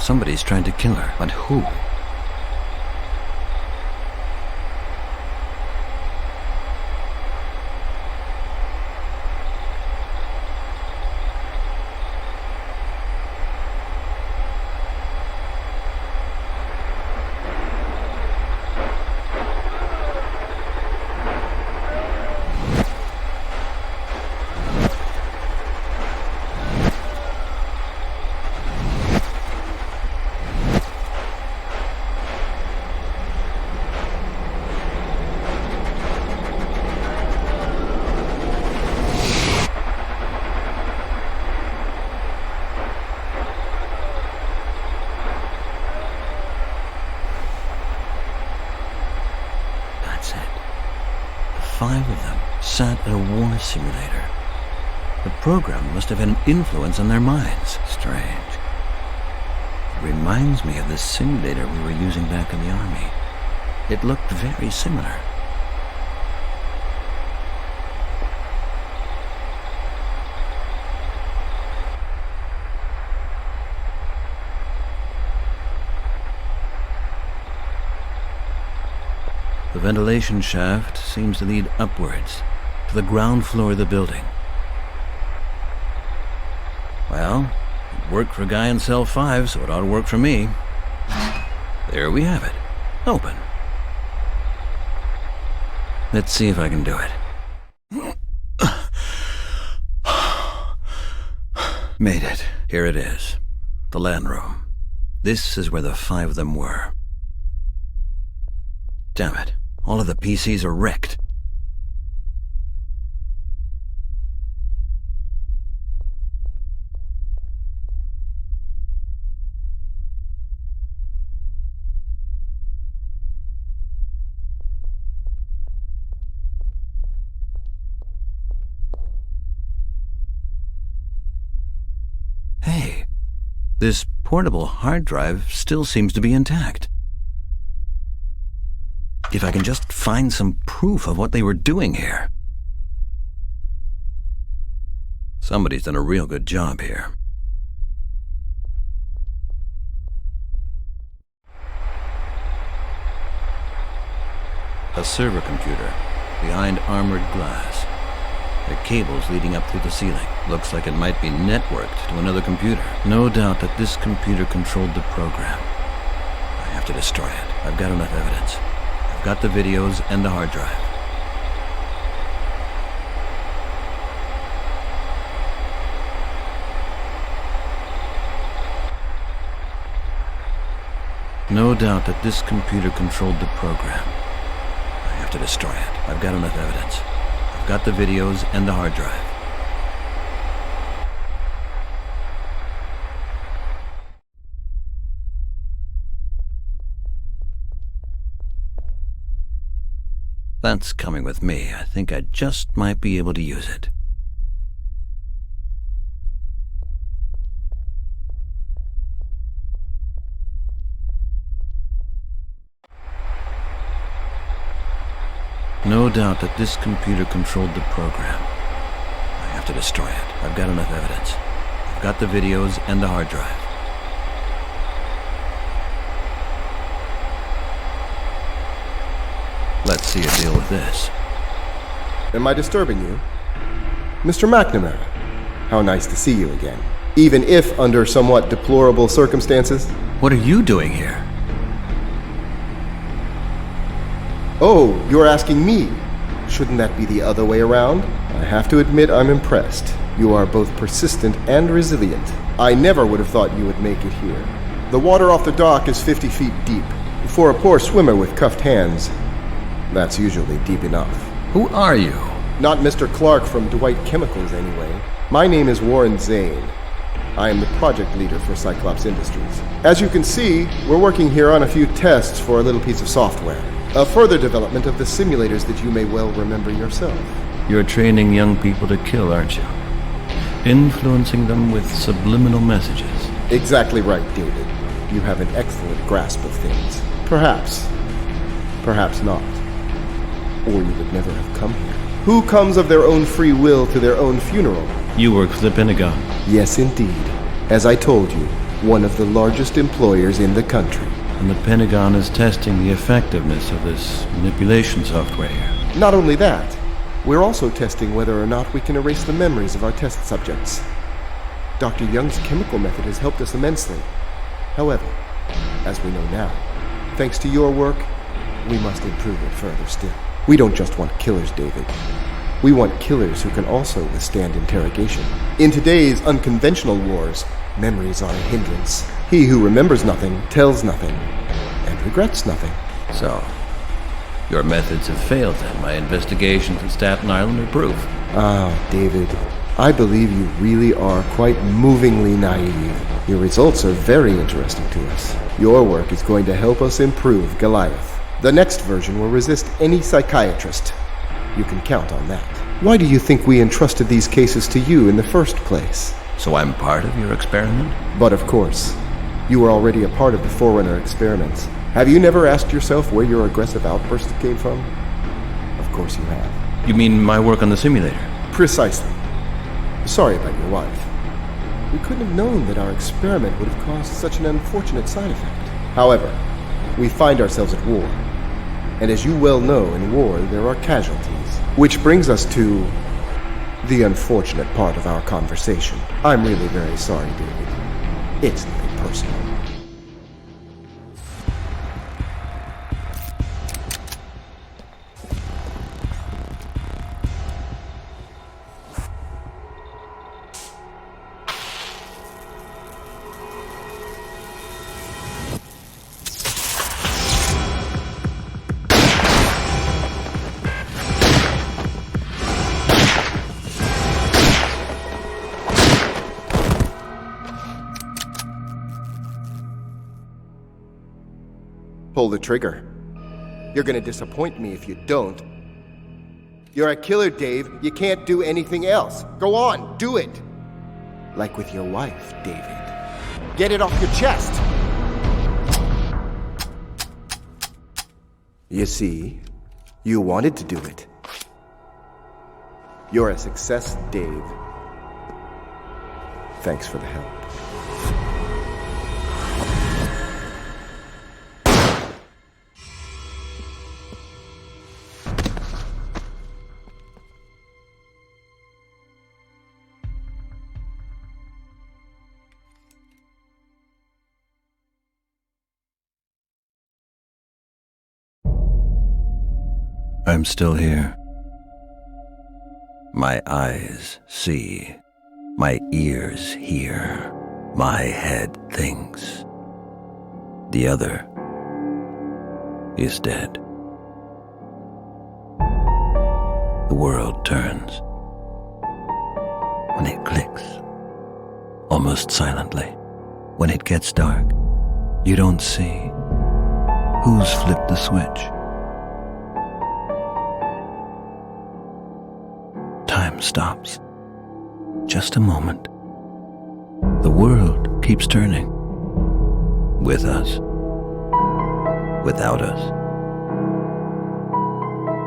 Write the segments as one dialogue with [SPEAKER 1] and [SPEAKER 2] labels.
[SPEAKER 1] Somebody's trying to kill her, but who? Five of them sat at a war simulator. The program must have had an influence on their minds. Strange. It reminds me of the simulator we were using back in the army. It looked very similar. The ventilation shaft seems to lead upwards, to the ground floor of the building. Well, it worked for a guy in cell 5, so it ought to work for me. There we have it. Open. Let's see if I can do it. Made it. Here it is. The land room. This is where the five of them were. Damn it. All of the PCs are wrecked. Hey, this portable hard drive still seems to be intact. If I can just find some proof of what they were doing here. Somebody's done a real good job here. A server computer behind armored glass. There are cables leading up through the ceiling. Looks like it might be networked to another computer. No doubt that this computer controlled the program. I have to destroy it. I've got enough evidence. I've got the videos and the hard drive. No doubt that this computer controlled the program. I have to destroy it. I've got enough evidence. I've got the videos and the hard drive. That's coming with me. I think I just might be able to use it. No doubt that this computer controlled the program. I have to destroy it. I've got enough evidence. I've got the videos and the hard drive. Let's see a deal with this.
[SPEAKER 2] Am I disturbing you? Mr. McNamara, how nice to see you again. Even if under somewhat deplorable circumstances.
[SPEAKER 1] What are you doing here?
[SPEAKER 2] Oh, you're asking me. Shouldn't that be the other way around? I have to admit I'm impressed. You are both persistent and resilient. I never would have thought you would make it here. The water off the dock is 50 feet deep. For a poor swimmer with cuffed hands, that's usually deep enough.
[SPEAKER 1] Who are you?
[SPEAKER 2] Not Mr. Clark from Dwight Chemicals, anyway. My name is Warren Zane. I am the project leader for Cyclops Industries. As you can see, we're working here on a few tests for a little piece of software. A further development of the simulators that you may well remember yourself.
[SPEAKER 1] You're training young people to kill, aren't you? Influencing them with subliminal messages.
[SPEAKER 2] Exactly right, David. You have an excellent grasp of things. Perhaps. Perhaps not. Or you would never have come here. Who comes of their own free will to their own funeral?
[SPEAKER 1] You work for the Pentagon.
[SPEAKER 2] Yes, indeed. As I told you, one of the largest employers in the country.
[SPEAKER 1] And the Pentagon is testing the effectiveness of this manipulation software here.
[SPEAKER 2] Not only that, we're also testing whether or not we can erase the memories of our test subjects. Dr. Young's chemical method has helped us immensely. However, as we know now, thanks to your work, we must improve it further still. We don't just want killers, David. We want killers who can also withstand interrogation. In today's unconventional wars, memories are a hindrance. He who remembers nothing tells nothing, and regrets nothing.
[SPEAKER 1] So, your methods have failed then. My investigations in Staten Island are proof.
[SPEAKER 2] Ah, David, I believe you really are quite movingly naive. Your results are very interesting to us. Your work is going to help us improve Goliath. The next version will resist any psychiatrist. You can count on that. Why do you think we entrusted these cases to you in the first place?
[SPEAKER 1] So I'm part of your experiment?
[SPEAKER 2] But of course, you were already a part of the Forerunner experiments. Have you never asked yourself where your aggressive outburst came from? Of course you have.
[SPEAKER 1] You mean my work on the simulator?
[SPEAKER 2] Precisely. Sorry about your wife. We couldn't have known that our experiment would have caused such an unfortunate side effect. However, we find ourselves at war. And as you well know, in war there are casualties. Which brings us to the unfortunate part of our conversation. I'm really very sorry, David. It's nothing personal. Pull the trigger. You're gonna disappoint me if you don't. You're a killer, Dave. You can't do anything else. Go on, do it! Like with your wife, David. Get it off your chest! You see, you wanted to do it. You're a success, Dave. Thanks for the help.
[SPEAKER 1] I'm still here. My eyes see. My ears hear. My head thinks. The other is dead. The world turns. When it clicks, almost silently. When it gets dark, you don't see who's flipped the switch. Time stops. Just a moment. The world keeps turning. With us. Without us.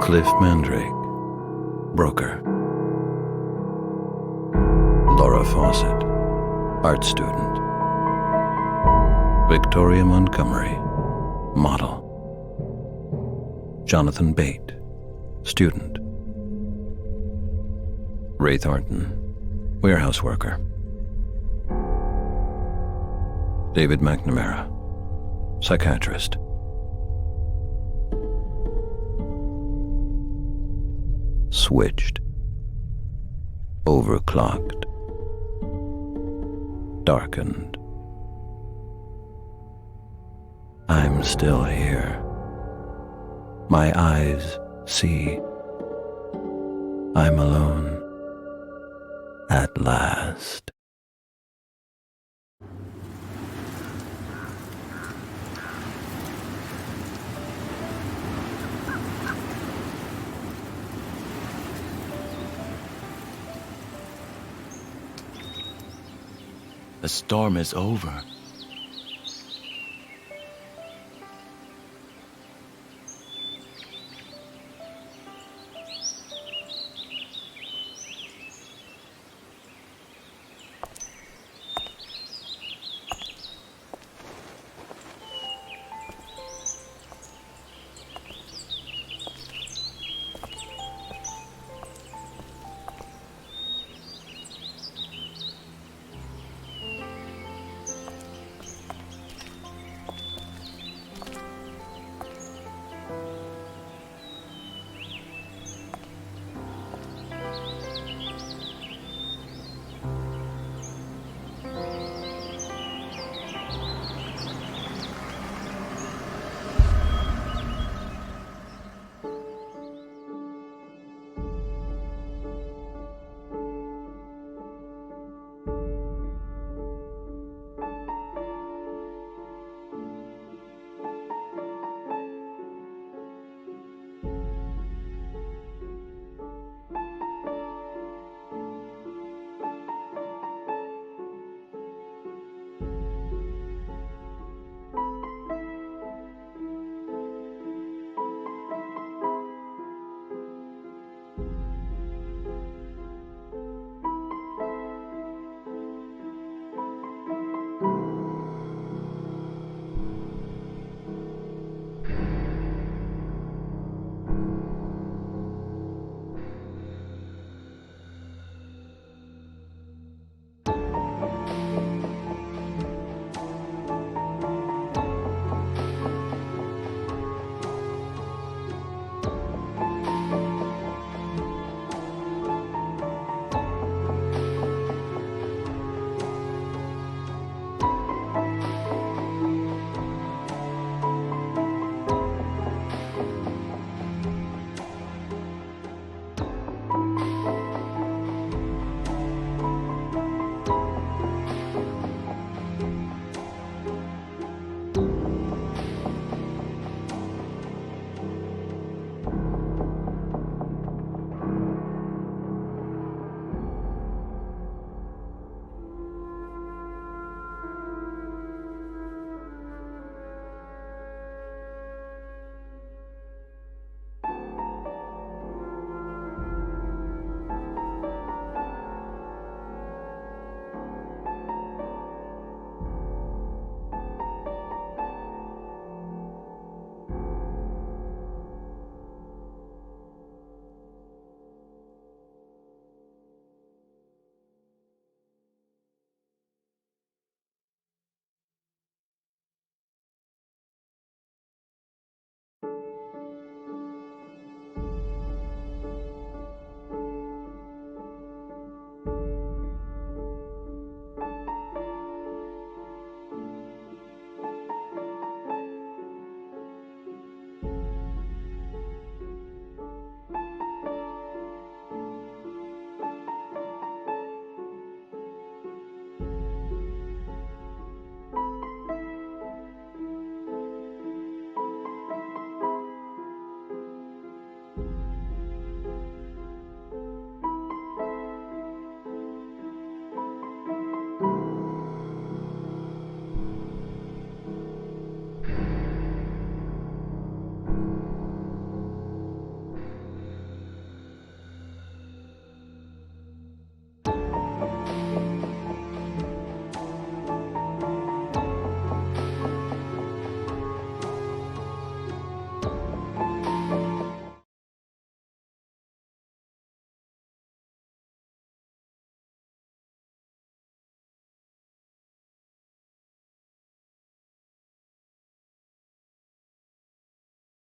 [SPEAKER 1] Cliff Mandrake, broker. Laura Fawcett, art student. Victoria Montgomery, model. Jonathan Bate, student. Ray Thornton, warehouse worker. David McNamara, psychiatrist. Switched. Overclocked. Darkened. I'm still here. My eyes see. I'm alone. At last.
[SPEAKER 3] The storm is over.